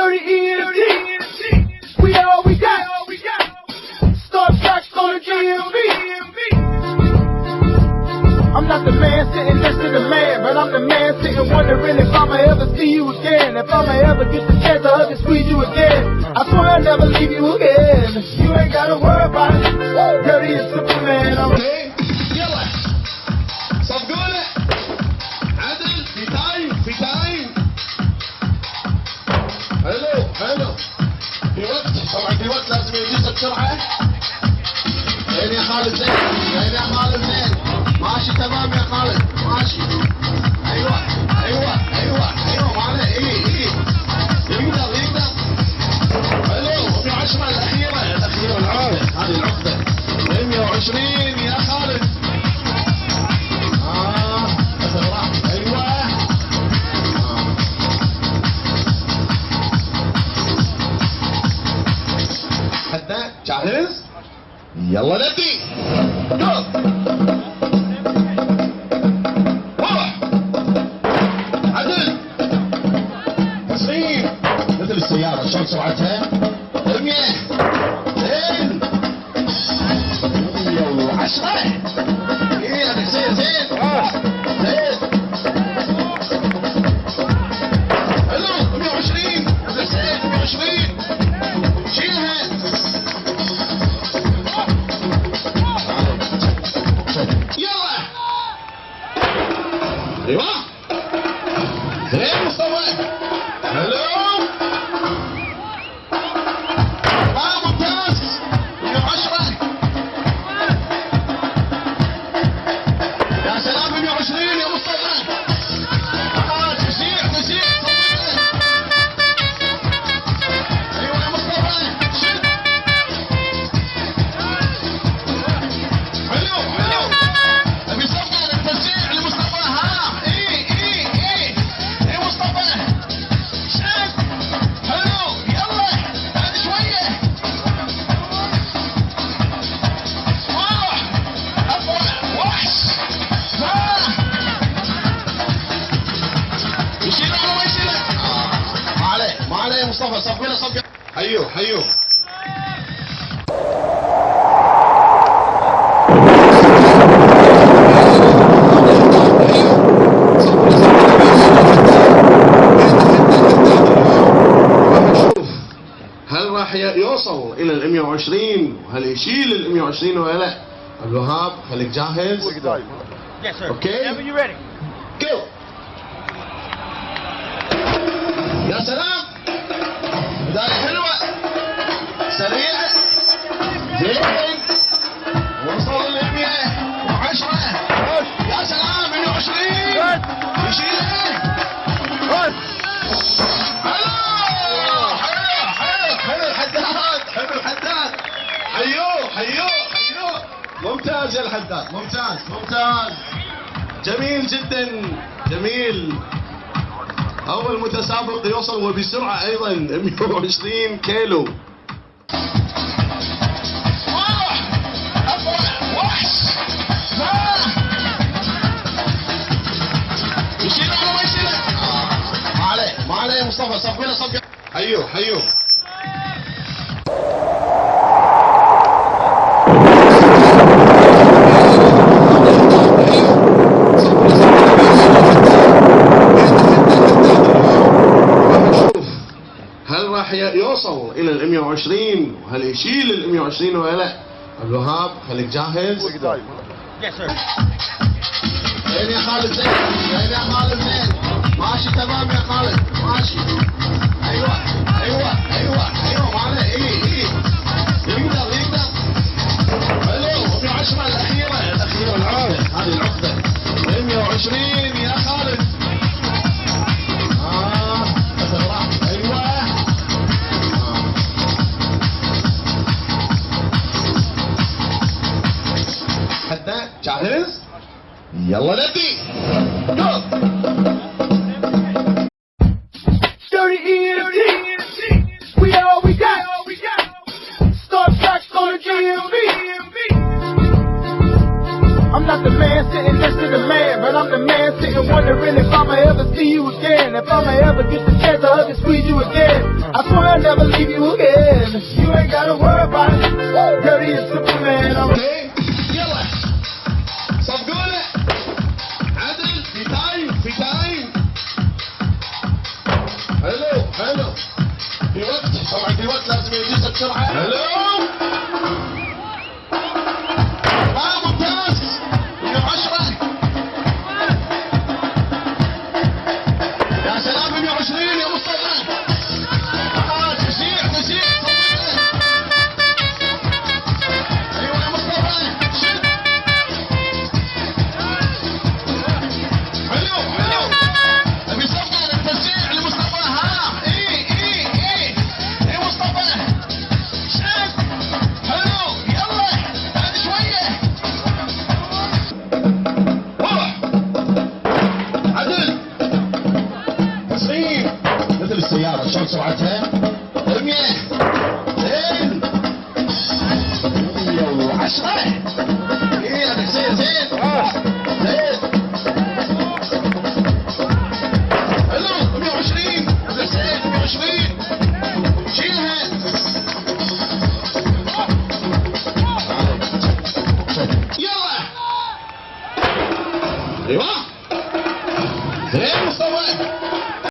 Dirty ENT, we all we got. Start tracks on the DMV. I'm not the man sitting next to the man, but I'm the man sitting wondering if I'ma ever see you again. If I'ma ever get the chance to hug and squeeze you again. I swear I'll never leave you again. You ain't gotta worry about it. Dirty and simple, man. اوكي يلا صفقوله عدل في تايم حلو في وقت طبعا في وقت لازم يجيس بسرعه زين يا خالد زين ماشي تمام يا خالد ماشي ايوه معنا يقدر حلو وفي 10 الاخيره العقده هذه العقده 120 يا خالد ايوه حتى جاهز يلا نبدي جو روح عدل تسليم مثل السيارة شلون سرعتها 100 زين 110 هذا زين حلو 120 هذا زين 120 شيلها يلا ايوه زين مصطفى حلو ممتاز 110 يا سلام 120 يا مصطفى تسيح ايوه يا مصطفى شد حلو ابي صفقه للتسيح لمصطفى اي مصطفى شد حلو يلا بعد شويه وحش يشيل ولا ما يشيل؟ ما عليه يا مصطفى صفقه حيو هل راح يوصل الى ال 120 وهل يشيل ال 120 ولا لا؟ عبد الوهاب خليك جاهز. اوكي جو يا سلام بداية حلوة سريعة زين وصل ل 110 يا سلام 120 يشيلها حلو الحداد حيوه ممتاز يا الحداد ممتاز جميل جدا أول متسابق يوصل وبسرعة أيضا 120 كيلو وحش يشيل ولا ما يشيل؟ ما عليه يا مصطفى صفقه حيو هل راح يوصل الى ال 120 وهل يشيل ال 120 ولا لا؟ عبد الوهاب خليك جاهز. زين يا خالد زين ماشي تمام يا خالد ماشي ايوه معنا يقدر حلو وفي 10 الاخيره العقده هذه العقده 120 يا خالد ايوه حتى جاهز يلا نبدي جو Dirty ENT, we all we got. Start tracks on the DMV. I'm not the man sitting next to the man, but I'm the man sitting wondering if I'ma ever see you again. If I'ma ever get the chance to hug and squeeze you again. I I'll never leave you again. You ain't gotta worry about it. Dirty and simple, man. اوكي يلا صفقوا له عدل في تايم في تايم. حلو حلو في وقت طبعا في وقت لازم يجيك بسرعه. حلو ممتاز 110 يا سلام 120 يا مصطفى. تشيع تشيع ايوه يا مصطفى شد. حلو حلو ابي صفقه للتشجيع لمصطفى. ها اي مصطفى شد. حلو يلا بعد شويه روح عدل تسعين مثل السياره شلون سرعتها. رميه زين 110 ايه زين زين زين. حلو 120 زين 120 شيلها. يلا ايوه